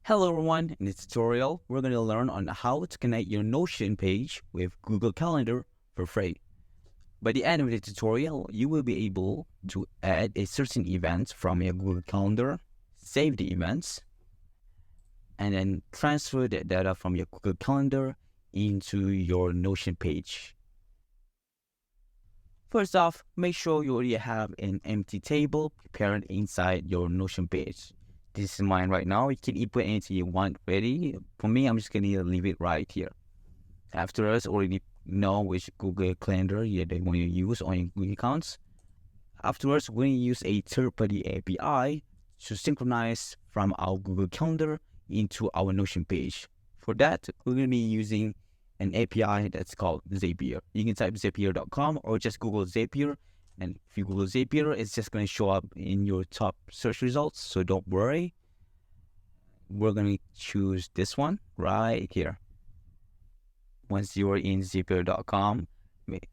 Hello everyone, in this tutorial, we're going to learn on how to connect your Notion page with Google Calendar for free. By the end of the tutorial, you will be able to add a certain event from your Google Calendar, save the events, and then transfer that data from your Google Calendar into your Notion page. First off, make sure you already have an empty table prepared inside your Notion page. This is mine right now. You can input anything you want ready. For me, I'm just going to leave it right here. After us already know which Google Calendar you want to use on your Google accounts. Afterwards, we're going to use a third-party API to synchronize from our Google Calendar into our Notion page. For that, we're going to be using an API that's called Zapier. You can type zapier.com or just Google Zapier. And if you Google Zapier, it's just going to show up in your top search results. So don't worry. We're going to choose this one right here. Once you're in zapier.com,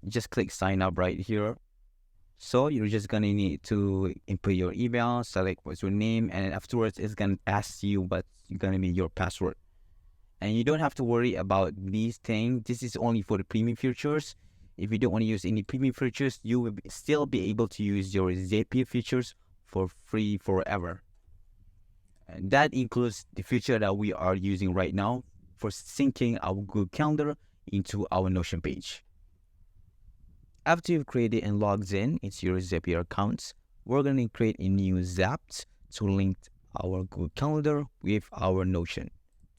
just click sign up right here. So you're just going to need to input your email, select what's your name, and afterwards it's going to ask you what's going to be your password. And you don't have to worry about these things. This is only for the premium features. If you don't want to use any premium features, you will still be able to use your Zapier features for free forever. And that includes the feature that we are using right now for syncing our Google Calendar into our Notion page. After you've created and logged in into your Zapier accounts, we're going to create a new Zap to link our Google Calendar with our Notion.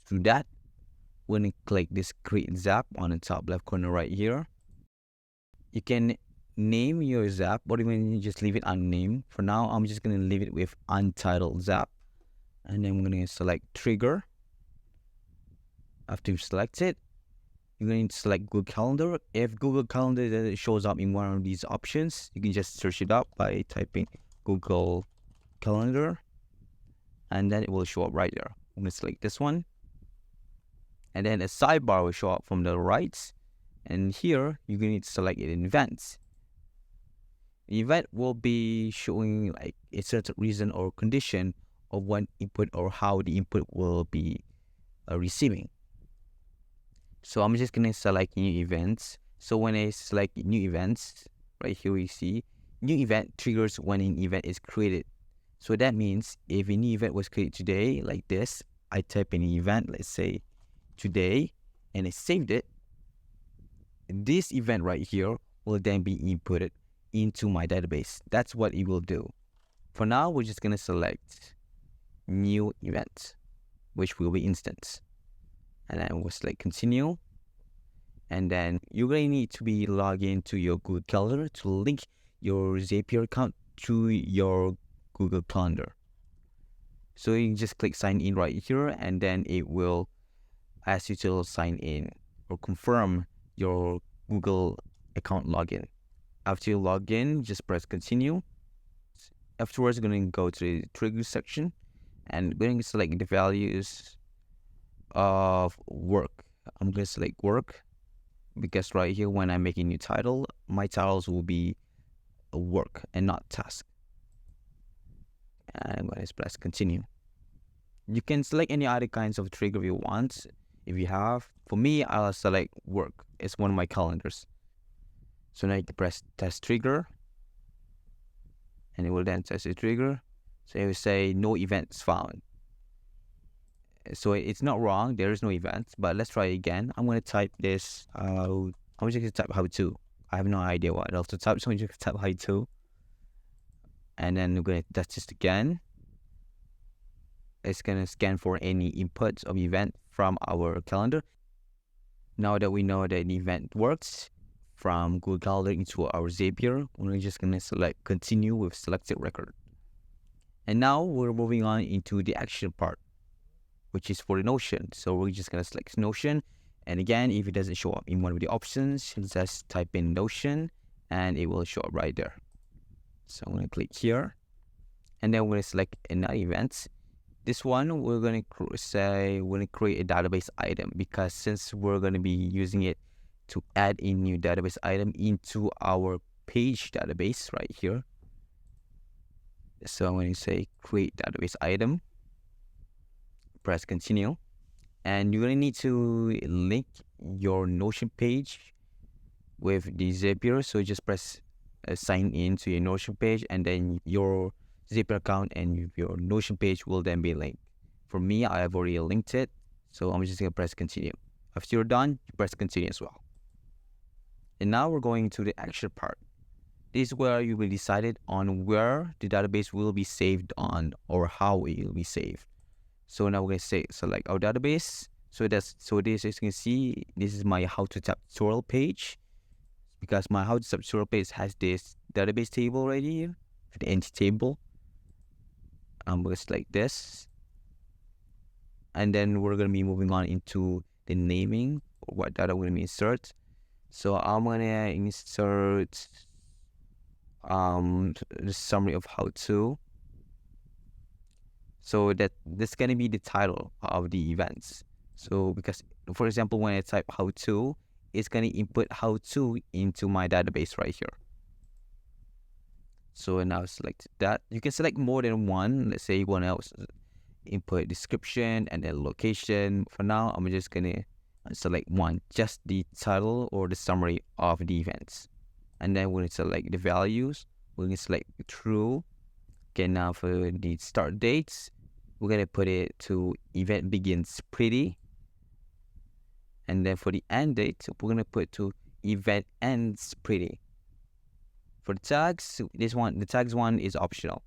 To do that, we're going to click this Create Zap on the top left corner right here. You can name your Zap or even just leave it unnamed. For now, I'm just going to leave it with Untitled Zap. And then we're going to select Trigger. After you select it, you're going to select Google Calendar. If Google Calendar shows up in one of these options, you can just search it up by typing Google Calendar. And then it will show up right there. I'm going to select this one. And then a sidebar will show up from the right. And here, you're going to select an event. The event will be showing like a certain reason or condition of what input or how the input will be receiving. So I'm just going to select new events. So when I select new events, right here we see new event triggers when an event is created. So that means if a new event was created today, like this, I type in an event, let's say today, and I saved it. This event right here will then be inputted into my database. That's what it will do. For now, we're just going to select new event, which will be instance. And then we'll select continue. And then you're going to need to be logged into your Google Calendar to link your Zapier account to your Google Calendar. So you can just click sign in right here, and then it will ask you to sign in or confirm your Google account login. After you log in, just press continue. Afterwards, you're going to go to the trigger section and we're going to select the values of work. I'm going to select work because right here, when I make a new title, my titles will be work and not task. And I'm going to press continue. You can select any other kinds of trigger you want. If you have, for me, I'll select work. It's one of my calendars. So now you can press test trigger, and it will then test the trigger. So it will say no events found. So it's not wrong. There is no event, but let's try again. I'm going to type this. I'm just going to type how to. I have no idea what else to type, so I'm just going to type how to. And then we're going to test this again. It's going to scan for any inputs of event from our calendar. Now that we know that the event works from Google Calendar into our Zapier, we're just going to select continue with selected record. And now we're moving on into the action part, which is for the Notion. So we're just going to select Notion. And again, if it doesn't show up in one of the options, just type in Notion and it will show up right there. So I'm going to click here. And then we're going to select another event. This one, we're going to say we're going to create a database item, because since we're going to be using it to add a new database item into our page database right here. So I'm going to say create database item. press continue, and you're gonna need to link your Notion page with the Zapier. So just press sign in to your Notion page, and then your Zapier account and your Notion page will then be linked. For me, I have already linked it, so I'm just gonna press continue. After you're done, you press continue as well. And now we're going to the action part. This is where you will decide on where the database will be saved on, or how it will be saved. So now we're gonna select our database. So this, as you can see, this is my how to tap tutorial page, because my how to tap tutorial page has this database table right here, the entity table. I'm gonna select this, and then we're gonna be moving on into the naming, or what data we're gonna insert. So I'm gonna insert the summary of how to. So that this is gonna be the title of the events. So because, for example, when I type how to, it's gonna input how to into my database right here. So now select that. You can select more than one. Let's say one else input description and then location. For now, I'm just gonna select one, just the title or the summary of the events. And then we're gonna select the values. We're gonna select true. Okay, now for the start dates, we're gonna put it to event begins pretty. And then for the end date, we're gonna put to event ends pretty. For the tags, the tags one is optional.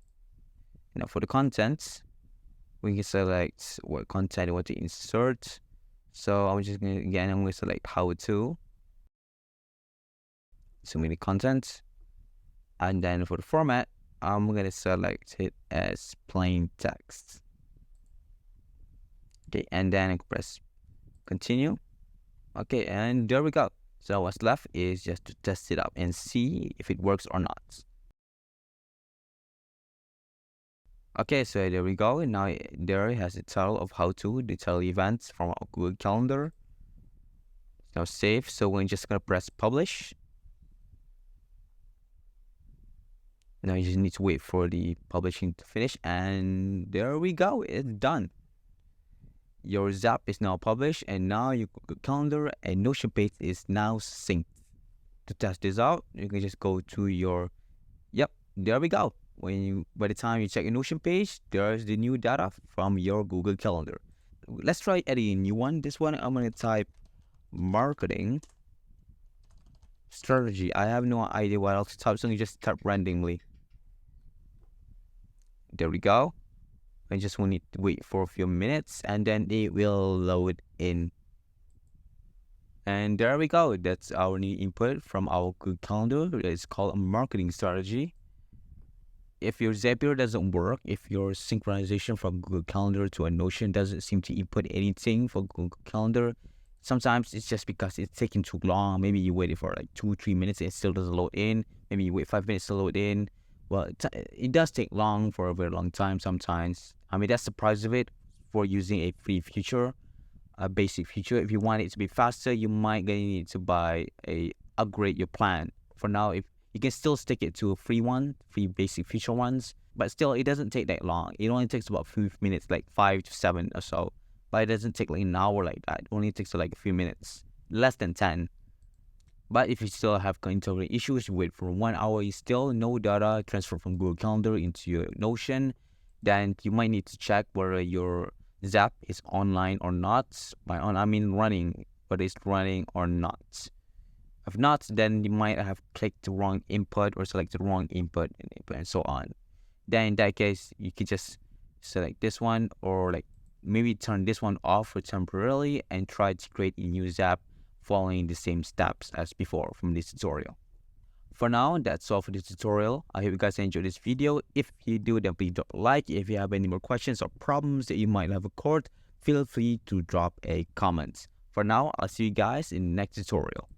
Now for the contents, we can select what content I want to insert. So I'm gonna select how to. So many content. And then for the format, I'm gonna select it as plain text. Okay, and then I press continue. Okay, and there we go. So what's left is just to test it out and see if it works or not. Okay, so there we go. And now there it has the title of how to, the title events from our Google Calendar. Now save. So we're just gonna press publish. Now you just need to wait for the publishing to finish, and there we go. It's done. Your Zap is now published, and now your Google Calendar and Notion page is now synced. To test this out, you can just go to your, there we go. By the time you check your Notion page, there's the new data from your Google Calendar. Let's try adding a new one. This one, I'm gonna type marketing strategy. I have no idea what else to type, so you just type randomly. There we go. I just need to wait for a few minutes, and then it will load in. And there we go. That's our new input from our Google Calendar. It's called a marketing strategy. If your Zapier doesn't work, if your synchronization from Google Calendar to a Notion doesn't seem to input anything for Google Calendar, sometimes it's just because it's taking too long. Maybe you waited for like 2-3 minutes and it still doesn't load in. Maybe you wait 5 minutes to load in. Well, it does take long for a very long time sometimes. I mean, that's the price of it for using a free feature, a basic feature. If you want it to be faster, you might need to upgrade your plan. For now, if you can still stick it to a free basic feature ones, but still it doesn't take that long. It only takes about 5 minutes, like 5 to 7 or so. But it doesn't take like an hour like that. It only takes like a few minutes, less than 10. But if you still have internet issues, you wait for 1 hour, you still no data transfer from Google Calendar into your Notion, then you might need to check whether your Zap is online or not. By on, I mean running, whether it's running or not. If not, then you might have clicked the wrong input or selected the wrong input and so on. Then in that case, you could just select this one, or like maybe turn this one off for temporarily and try to create a new Zap following the same steps as before from this tutorial. For now, that's all for this tutorial. I hope you guys enjoyed this video. If you do, then please drop a like. If you have any more questions or problems that you might have occurred, feel free to drop a comment. For now, I'll see you guys in the next tutorial.